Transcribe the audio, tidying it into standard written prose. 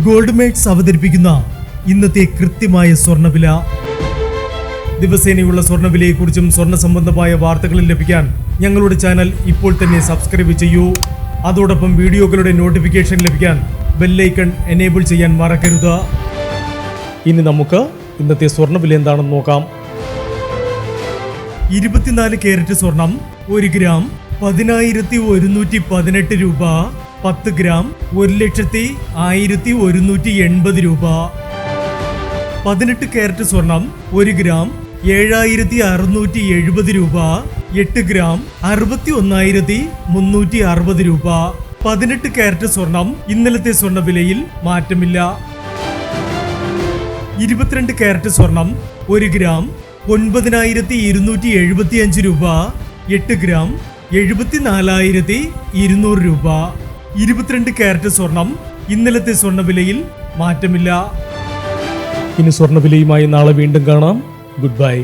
Gold makes അവതരിപ്പിക്കുന്ന ഇന്നത്തെ കൃത്യമായ സ്വർണ്ണവില. ദിവസേനയുള്ള സ്വർണ്ണവിലയെക്കുറിച്ചും സ്വർണ്ണ സംബന്ധമായ വാർത്തകളും ലഭിക്കാൻ ഞങ്ങളുടെ ചാനൽ ഇപ്പോൾ തന്നെ സബ്സ്ക്രൈബ് ചെയ്യൂ. അതോടൊപ്പം വീഡിയോകളുടെ നോട്ടിഫിക്കേഷൻ ലഭിക്കാൻ ബെല്ലൈക്കൺ എനേബിൾ ചെയ്യാൻ മറക്കരുത്. ഇനി നമുക്ക് ഇന്നത്തെ സ്വർണ്ണവില എന്താണെന്ന് നോക്കാം. 24 കാരറ്റ് സ്വർണം 1 ഗ്രാം 10,118 രൂപ. 10 ഗ്രാം 1,01,180 രൂപ. 18 കാരറ്റ് സ്വർണം 1 ഗ്രാം 7,670 രൂപ. 8 ഗ്രാം 61,360 രൂപ. 18 കാരറ്റ് സ്വർണം ഇന്നലത്തെ സ്വർണ്ണവിലയിൽ മാറ്റമില്ല. 22 കാരറ്റ് സ്വർണം 1 ഗ്രാം 9,275 രൂപ. 8 ഗ്രാം 74,200 രൂപ. 22 കാരറ്റ് സ്വർണം ഇന്നലത്തെ സ്വർണ്ണവിലയിൽ മാറ്റമില്ല. ഇനി സ്വർണ്ണവിലയുമായി നാളെ വീണ്ടും കാണാം. Good bye.